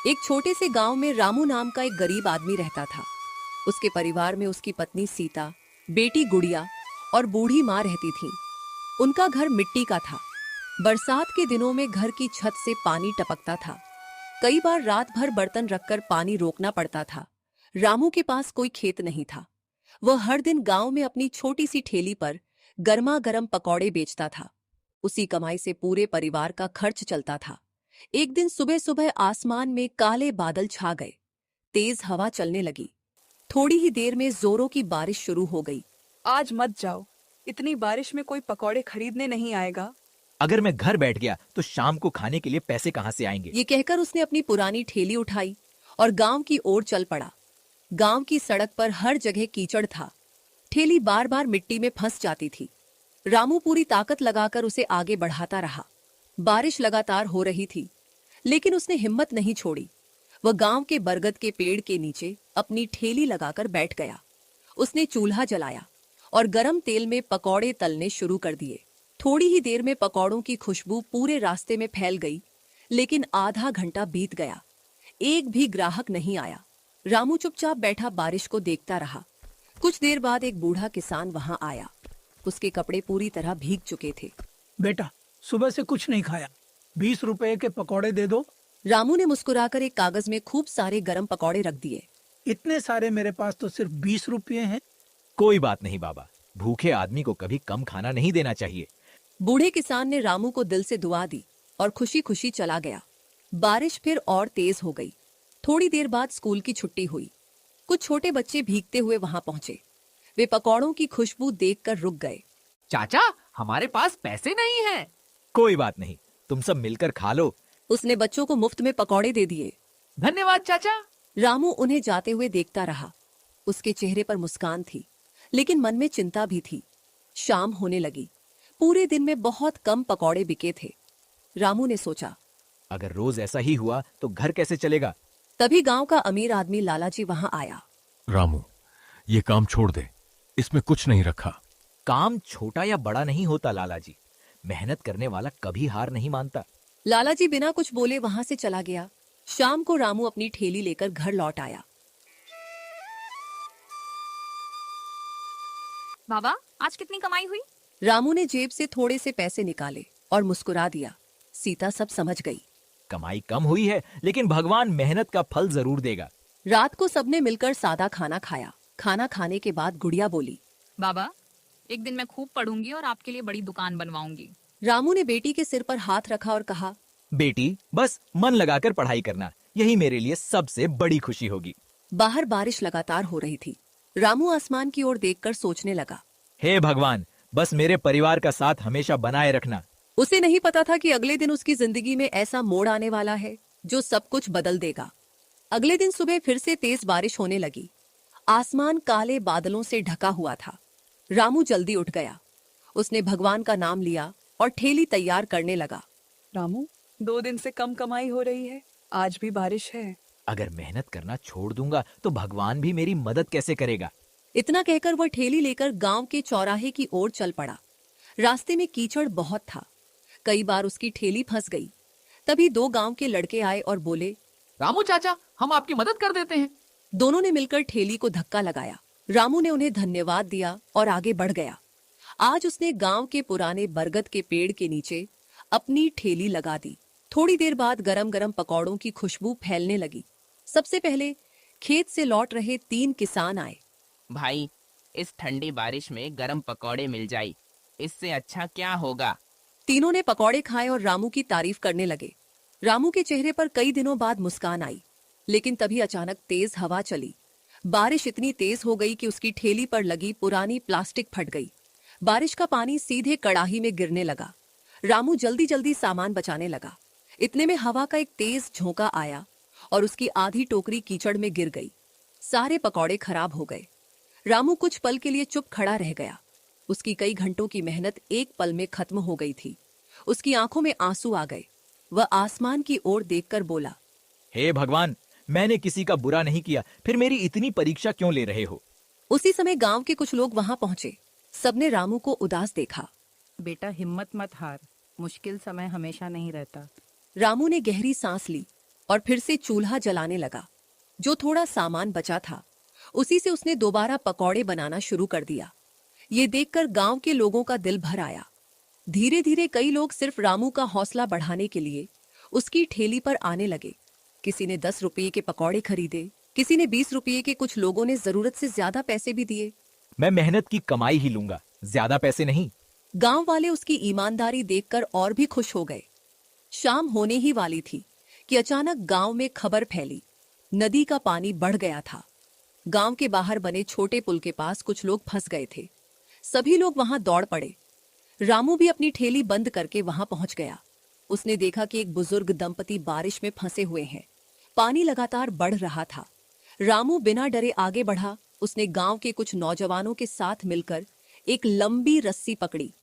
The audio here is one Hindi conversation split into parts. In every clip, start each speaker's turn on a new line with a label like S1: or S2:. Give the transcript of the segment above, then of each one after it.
S1: एक छोटे से गांव में रामू नाम का एक गरीब आदमी रहता था। उसके परिवार में उसकी पत्नी सीता, बेटी गुड़िया और बूढ़ी माँ रहती थीं। उनका घर मिट्टी का था। बरसात के दिनों में घर की छत से पानी टपकता था। कई बार रात भर बर्तन रखकर पानी रोकना पड़ता था। रामू के पास कोई खेत नहीं था। वह हर दिन गांव में अपनी छोटी सी ठेली पर गर्मा गर्म पकौड़े बेचता था। उसी कमाई से पूरे परिवार का खर्च चलता था। एक दिन सुबह सुबह आसमान में काले बादल छा गए। तेज हवा चलने लगी। थोड़ी ही देर में जोरों की बारिश शुरू हो गई।
S2: आज मत जाओ, इतनी बारिश में कोई पकौड़े खरीदने नहीं आएगा।
S3: अगर मैं घर बैठ गया तो शाम को खाने के लिए पैसे कहाँ से आएंगे?
S1: ये कहकर उसने अपनी पुरानी ठेली उठाई और गांव की ओर चल पड़ा। गांव की सड़क पर हर जगह कीचड़ था। ठेली बार बार मिट्टी में फंस जाती थी। रामू पूरी ताकत लगाकर उसे आगे बढ़ाता रहा। बारिश लगातार हो रही थी, लेकिन उसने हिम्मत नहीं छोड़ी। वह गांव के बरगद के पेड़ के नीचे अपनी ठेली लगाकर बैठ गया। उसने चूल्हा जलाया और गरम तेल में पकौड़े तलने शुरू कर दिए। थोड़ी ही देर में पकौड़ों की खुशबू पूरे रास्ते में फैल गई, लेकिन आधा घंटा बीत गया। एक भी ग्राहक नहीं आया। रामू चुपचाप बैठा बारिश को देखता रहा। कुछ देर बाद एक बूढ़ा किसान वहां आया। उसके कपड़े पूरी तरह भीग चुके थे।
S4: बेटा, सुबह से कुछ नहीं खाया, 20 रुपए के पकौड़े दे दो।
S1: रामू ने मुस्कुराकर एक कागज में खूब सारे गरम पकौड़े रख दिए।
S4: इतने सारे मेरे पास तो सिर्फ 20 रुपए हैं।
S3: कोई बात नहीं बाबा, भूखे आदमी को कभी कम खाना नहीं देना चाहिए।
S1: बूढ़े किसान ने रामू को दिल से दुआ दी और खुशी खुशी चला गया। बारिश फिर और तेज हो गई। थोड़ी देर बाद स्कूल की छुट्टी हुई। कुछ छोटे बच्चे भीगते हुए वहां पहुंचे। वे पकौड़ों की खुशबू देखकर रुक गए।
S5: चाचा, हमारे पास पैसे नहीं हैं।
S3: कोई बात नहीं, तुम सब मिलकर खा लो।
S1: उसने बच्चों को मुफ्त में पकौड़े दे दिए।
S5: धन्यवाद चाचा।
S1: रामू उन्हें जाते हुए देखता रहा। उसके चेहरे पर मुस्कान थी, लेकिन मन में चिंता भी थी। शाम होने लगी। पूरे दिन में बहुत कम पकौड़े बिके थे। रामू ने सोचा,
S3: अगर रोज ऐसा ही हुआ तो घर कैसे चलेगा?
S1: तभी गांव का अमीर आदमी लालाजी वहां आया।
S6: रामू, ये काम छोड़ दे, इसमें कुछ नहीं रखा।
S3: काम छोटा या बड़ा नहीं होता लाला जी, मेहनत करने वाला कभी हार नहीं मानता।
S1: लालाजी बिना कुछ बोले वहां से चला गया। शाम को रामू अपनी ठेली लेकर घर लौट आया।
S7: बाबा, आज कितनी कमाई हुई?
S1: रामू ने जेब से थोड़े से पैसे निकाले और मुस्कुरा दिया। सीता सब समझ गई।
S3: कमाई कम हुई है, लेकिन भगवान मेहनत का फल जरूर देगा।
S1: रात को सबने मिलकर सादा खाना खाया। खाना खाने के बाद गुड़िया बोली,
S7: बाबा, एक दिन मैं खूब पढ़ूंगी और आपके लिए बड़ी दुकान बनवाऊंगी।
S1: रामू ने बेटी के सिर पर हाथ रखा और कहा,
S3: बेटी, बस मन लगाकर पढ़ाई करना, यही मेरे लिए सबसे बड़ी खुशी होगी।
S1: बाहर बारिश लगातार हो रही थी। रामू आसमान की ओर देखकर सोचने लगा,
S3: हे भगवान, बस मेरे परिवार का साथ हमेशा बनाए रखना।
S1: उसे नहीं पता था कि अगले दिन उसकी जिंदगी में ऐसा मोड़ आने वाला है जो सब कुछ बदल देगा। अगले दिन सुबह फिर से तेज बारिश होने लगी। आसमान काले बादलों से ढका हुआ था। रामू जल्दी उठ गया। उसने भगवान का नाम लिया और ठेली तैयार करने लगा।
S2: रामू, 2 दिन से कम कमाई हो रही है, आज भी बारिश है।
S3: अगर मेहनत करना छोड़ दूंगा तो भगवान भी मेरी मदद कैसे करेगा?
S1: इतना कहकर वह ठेली लेकर गांव के चौराहे की ओर चल पड़ा। रास्ते में कीचड़ बहुत था। कई बार उसकी ठेली फंस गई। तभी 2 गांव के लड़के आए और बोले,
S5: रामू चाचा, हम आपकी मदद कर देते हैं।
S1: दोनों ने मिलकर ठेली को धक्का लगाया। रामू ने उन्हें धन्यवाद दिया और आगे बढ़ गया। आज उसने गांव के पुराने बरगद के पेड़ के नीचे अपनी ठेली लगा दी। थोड़ी देर बाद गरम गरम पकौड़ों की खुशबू फैलने लगी। सबसे पहले खेत से लौट रहे 3 किसान आए।
S8: भाई, इस ठंडी बारिश में गरम पकौड़े मिल जाए, इससे अच्छा क्या होगा?
S1: तीनों ने पकौड़े खाए और रामू की तारीफ करने लगे। रामू के चेहरे पर कई दिनों बाद मुस्कान आई। लेकिन तभी अचानक तेज हवा चली। बारिश इतनी तेज हो गई कि उसकी ठेली पर लगी पुरानी प्लास्टिक फट गई। बारिश का पानी सीधे कड़ाही में गिरने लगा। रामू जल्दी जल्दी सामान बचाने लगा। इतने में हवा का एक तेज झोंका आया और उसकी आधी टोकरी कीचड़ में गिर गई। सारे पकौड़े खराब हो गए। रामू कुछ पल के लिए चुप खड़ा रह गया। उसकी कई घंटों की मेहनत एक पल में खत्म हो गई थी। उसकी आंखों में आंसू आ गए। वह आसमान की ओर देखकर बोला,
S3: हे भगवान, मैंने किसी का बुरा नहीं किया, फिर मेरी इतनी परीक्षा क्यों ले रहे हो?
S1: उसी समय गांव के कुछ लोग वहां पहुंचे। सबने रामू को उदास देखा।
S9: बेटा, हिम्मत मत हार, मुश्किल समय हमेशा नहीं रहता।
S1: रामू ने गहरी सांस ली। और फिर से चूल्हा जलाने लगा। जो थोड़ा सामान बचा था उसी से उसने दोबारा पकौड़े बनाना शुरू कर दिया। ये देखकर गांव के लोगों का दिल भर आया। धीरे धीरे कई लोग सिर्फ रामू का हौसला बढ़ाने के लिए उसकी ठेली पर आने लगे। किसी ने 10 रुपये के पकौड़े खरीदे, किसी ने 20 रुपये के, कुछ लोगों ने जरूरत से ज्यादा पैसे भी दिए।
S3: मैं मेहनत की कमाई ही लूंगा, ज्यादा पैसे नहीं।
S1: गांव वाले उसकी ईमानदारी देखकर और भी खुश हो गए। शाम होने ही वाली थी कि अचानक गांव में खबर फैली, नदी का पानी बढ़ गया था। गांव के बाहर बने छोटे पुल के पास कुछ लोग फंस गए थे। सभी लोग वहां दौड़ पड़े। रामू भी अपनी ठेली बंद करके वहां पहुंच गया। उसने देखा कि एक बुजुर्ग दंपति बारिश में फंसे हुए हैं। पानी लगातार बढ़ रहा था। रामू बिना डरे आगे बढ़ा। उसने गांव के कुछ नौजवानों के साथ मिलकर एक लंबी रस्सी पकड़ी।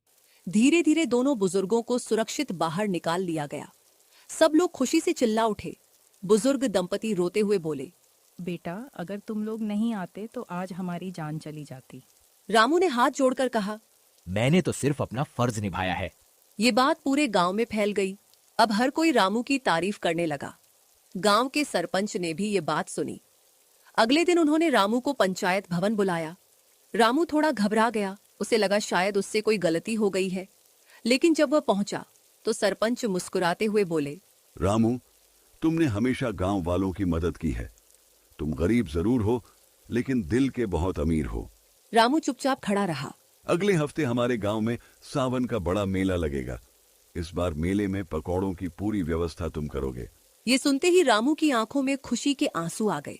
S1: धीरे धीरे दोनों बुजुर्गों को सुरक्षित बाहर निकाल लिया गया। सब लोग खुशी से चिल्ला उठे। बुजुर्ग दंपति रोते हुए बोले,
S9: बेटा, अगर तुम लोग नहीं आते तो आज हमारी जान चली जाती।
S1: रामू ने हाथ जोड़कर कहा,
S3: मैंने तो सिर्फ अपना फर्ज निभाया है।
S1: ये बात पूरे गांव में फैल गई। अब हर कोई रामू की तारीफ करने लगा। गांव के सरपंच ने भी ये बात सुनी। अगले दिन उन्होंने रामू को पंचायत भवन बुलाया। रामू थोड़ा घबरा गया। उसे लगा शायद उससे कोई गलती हो गई है। लेकिन जब वह पहुंचा तो सरपंच मुस्कुराते हुए बोले,
S10: रामू, तुमने हमेशा गांव वालों की मदद की है। तुम गरीब जरूर हो, लेकिन दिल के बहुत अमीर हो।
S1: रामू चुपचाप खड़ा रहा।
S10: अगले हफ्ते हमारे गांव में सावन का बड़ा मेला लगेगा। इस बार मेले में पकौड़ों की पूरी व्यवस्था तुम करोगे।
S1: ये सुनते ही रामू की आंखों में खुशी के आंसू आ गए।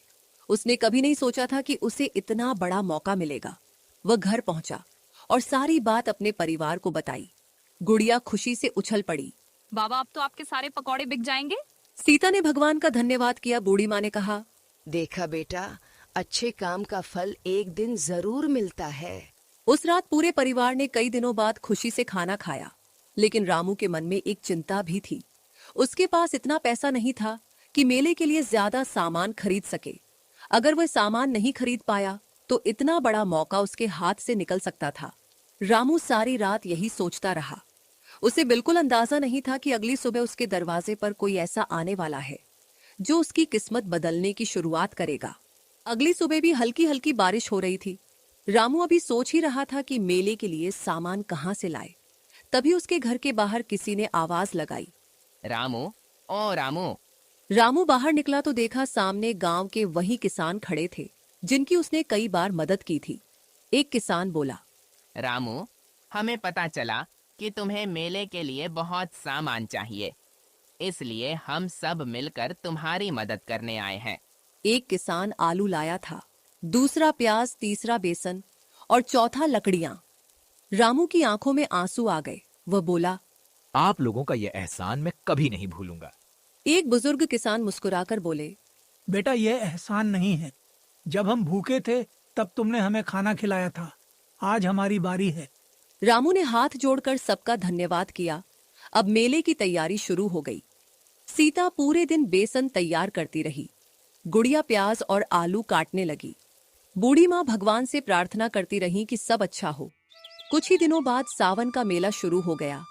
S1: उसने कभी नहीं सोचा था कि उसे इतना बड़ा मौका मिलेगा। वह घर पहुंचा और सारी बात अपने परिवार को बताई। गुड़िया खुशी से उछल पड़ी।
S7: बाबा, अब तो आपके सारे पकौड़े बिक जाएंगे।
S1: सीता ने भगवान का धन्यवाद किया। बूढ़ी माँ ने कहा,
S11: देखा बेटा, अच्छे काम का फल एक दिन जरूर मिलता है।
S1: उस रात पूरे परिवार ने कई दिनों बाद खुशी से खाना खाया। लेकिन रामू के मन में एक चिंता भी थी। उसके पास इतना पैसा नहीं था कि मेले के लिए ज्यादा सामान खरीद सके। अगर वह सामान नहीं खरीद पाया तो इतना बड़ा मौका उसके हाथ से निकल सकता था। रामू सारी रात यही सोचता रहा। उसे बिल्कुल अंदाजा नहीं था कि अगली सुबह उसके दरवाजे पर कोई ऐसा आने वाला है जो उसकी किस्मत बदलने की शुरुआत करेगा। अगली सुबह भी हल्की हल्की बारिश हो रही थी। रामू अभी सोच ही रहा था कि मेले के लिए सामान कहां से लाए। तभी उसके घर के बाहर किसी ने आवाज लगाई,
S8: रामू, ओ रामू।
S1: रामू बाहर निकला तो देखा सामने गांव के वही किसान खड़े थे जिनकी उसने कई बार मदद की थी। एक किसान बोला,
S8: रामू, हमें पता चला कि तुम्हें मेले के लिए बहुत सामान चाहिए, इसलिए हम सब मिलकर तुम्हारी मदद करने आए हैं।
S1: एक किसान आलू लाया था, दूसरा प्याज, तीसरा बेसन और चौथा लकड़ियां। रामू की आंखों में आंसू आ गए। वह बोला,
S3: आप लोगों का यह एहसान मैं कभी नहीं भूलूंगा।
S1: एक बुजुर्ग किसान मुस्कुराकर बोले,
S4: बेटा, ये एहसान नहीं है। जब हम भूखे थे तब तुमने हमें खाना खिलाया था। आज हमारी बारी है।
S1: रामू ने हाथ जोड़कर सबका धन्यवाद किया। अब मेले की तैयारी शुरू हो गई। सीता पूरे दिन बेसन तैयार करती रही। गुड़िया प्याज और आलू काटने लगी। बूढ़ी माँ भगवान से प्रार्थना करती रही कि सब अच्छा हो। कुछ ही दिनों बाद सावन का मेला शुरू हो गया।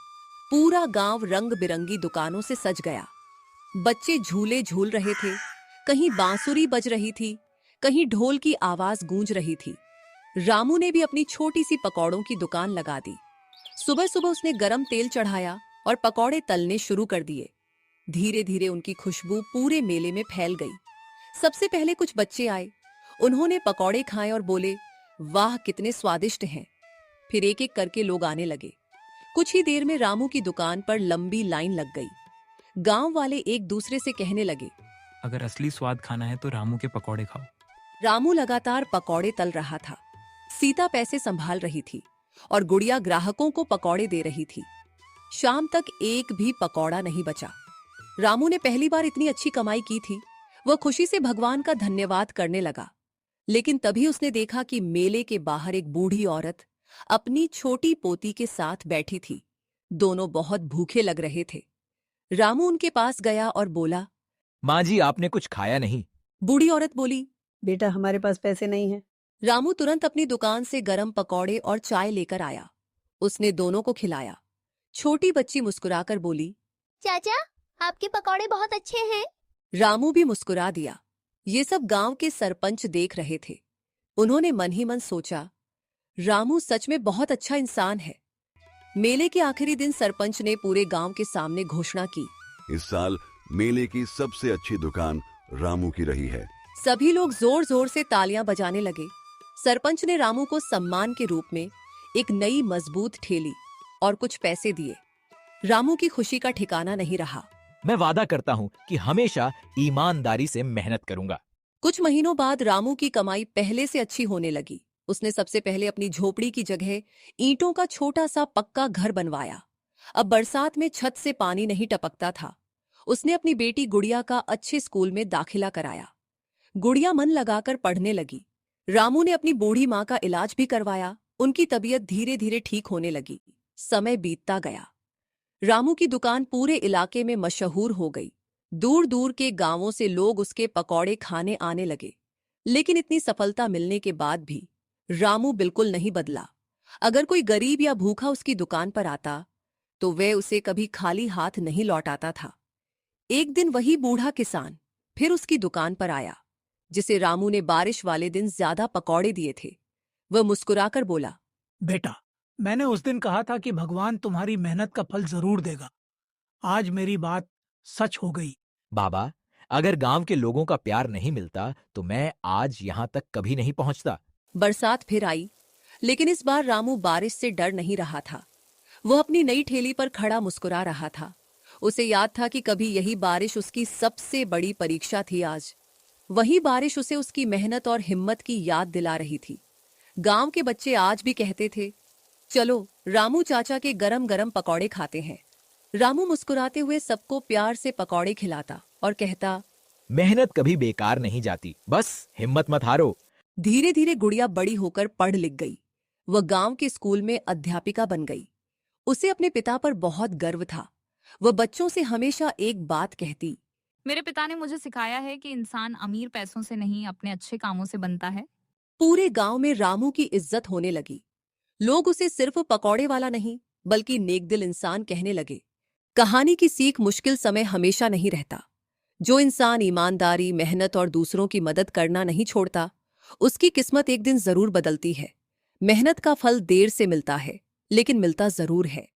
S1: पूरा गांव रंग बिरंगी दुकानों से सज गया। बच्चे झूले झूल रहे थे, कहीं बांसुरी बज रही थी, कहीं ढोल की आवाज गूंज रही थी। रामू ने भी अपनी छोटी सी पकौड़ों की दुकान लगा दी। सुबह सुबह उसने गरम तेल चढ़ाया और पकौड़े तलने शुरू कर दिए। धीरे धीरे उनकी खुशबू पूरे मेले में फैल गई। सबसे पहले कुछ बच्चे आए। उन्होंने पकौड़े खाए और बोले, वाह, कितने स्वादिष्ट हैं। फिर एक एक करके लोग आने लगे। कुछ ही देर में रामू की दुकान पर लंबी लाइन लग गई। गांव वाले एक दूसरे से कहने लगे,
S12: अगर असली स्वाद खाना है तो रामू के पकौड़े खाओ।
S1: रामू लगातार पकौड़े तल रहा था। सीता पैसे संभाल रही थी और गुड़िया ग्राहकों को पकौड़े दे रही थी। शाम तक एक भी पकौड़ा नहीं बचा। रामू ने पहली बार इतनी अच्छी कमाई की थी। वह खुशी से भगवान का धन्यवाद करने लगा। लेकिन तभी उसने देखा कि मेले के बाहर एक बूढ़ी औरत अपनी छोटी पोती के साथ बैठी थी। दोनों बहुत भूखे लग रहे थे। रामू उनके पास गया और बोला,
S3: माँ जी, आपने कुछ खाया नहीं?
S1: बूढ़ी औरत बोली,
S13: बेटा, हमारे पास पैसे नहीं हैं।
S1: रामू तुरंत अपनी दुकान से गरम पकौड़े और चाय लेकर आया। उसने दोनों को खिलाया। छोटी बच्ची मुस्कुराकर बोली,
S14: चाचा, आपके पकौड़े बहुत अच्छे हैं।
S1: रामू भी मुस्कुरा दिया। ये सब गांव के सरपंच देख रहे थे। उन्होंने मन ही मन सोचा, रामू सच में बहुत अच्छा इंसान है। मेले के आखिरी दिन सरपंच ने पूरे गांव के सामने घोषणा की,
S10: इस साल मेले की सबसे अच्छी दुकान रामू की रही है।
S1: सभी लोग जोर जोर से तालियां बजाने लगे। सरपंच ने रामू को सम्मान के रूप में एक नई मजबूत ठेली और कुछ पैसे दिए। रामू की खुशी का ठिकाना नहीं रहा।
S3: मैं वादा करता हूँ कि हमेशा ईमानदारी से मेहनत करूंगा।
S1: कुछ महीनों बाद रामू की कमाई पहले से अच्छी होने लगी। उसने सबसे पहले अपनी झोपड़ी की जगह ईंटों का छोटा सा पक्का घर बनवाया। अब बरसात में छत से पानी नहीं टपकता था। उसने अपनी बेटी गुड़िया का अच्छे स्कूल में दाखिला कराया। गुड़िया मन लगाकर पढ़ने लगी। रामू ने अपनी बूढ़ी माँ का इलाज भी करवाया। उनकी तबीयत धीरे धीरे ठीक होने लगी। समय बीतता गया। रामू की दुकान पूरे इलाके में मशहूर हो गई। दूर दूर के गांवों से लोग उसके पकौड़े खाने आने लगे। लेकिन इतनी सफलता मिलने के बाद भी रामू बिल्कुल नहीं बदला। अगर कोई गरीब या भूखा उसकी दुकान पर आता तो वह उसे कभी खाली हाथ नहीं लौटाता था। एक दिन वही बूढ़ा किसान फिर उसकी दुकान पर आया, जिसे रामू ने बारिश वाले दिन ज्यादा पकौड़े दिए थे। वह मुस्कुराकर बोला,
S4: बेटा, मैंने उस दिन कहा था कि भगवान तुम्हारी मेहनत का फल जरूर देगा। आज मेरी बात सच हो गई।
S3: बाबा, अगर गांव के लोगों का प्यार नहीं मिलता तो मैं आज यहाँ तक कभी नहीं पहुँचता।
S1: बरसात फिर आई, लेकिन इस बार रामू बारिश से डर नहीं रहा था। वह अपनी नई ठेली पर खड़ा मुस्कुरा रहा था। उसे याद था कि कभी यही बारिश उसकी सबसे बड़ी परीक्षा थी। आज वही बारिश उसे उसकी मेहनत और हिम्मत की याद दिला रही थी। गांव के बच्चे आज भी कहते थे, चलो रामू चाचा के गरम गरम पकौड़े खाते हैं। रामू मुस्कुराते हुए सबको प्यार से पकौड़े खिलाता और कहता,
S3: मेहनत कभी बेकार नहीं जाती, बस हिम्मत मत हारो।
S1: धीरे धीरे गुड़िया बड़ी होकर पढ़ लिख गई। वह गांव के स्कूल में अध्यापिका बन गई। उसे अपने पिता पर बहुत गर्व था। वह बच्चों से हमेशा एक बात कहती,
S7: मेरे पिता ने मुझे सिखाया है कि इंसान अमीर पैसों से नहीं अपने अच्छे कामों से बनता है।
S1: पूरे गांव में रामू की इज्जत होने लगी। लोग उसे सिर्फ पकौड़े वाला नहीं बल्कि नेकदिल इंसान कहने लगे। कहानी की सीख, मुश्किल समय हमेशा नहीं रहता। जो इंसान ईमानदारी, मेहनत और दूसरों की मदद करना नहीं छोड़ता, उसकी किस्मत एक दिन जरूर बदलती है। मेहनत का फल देर से मिलता है, लेकिन मिलता जरूर है।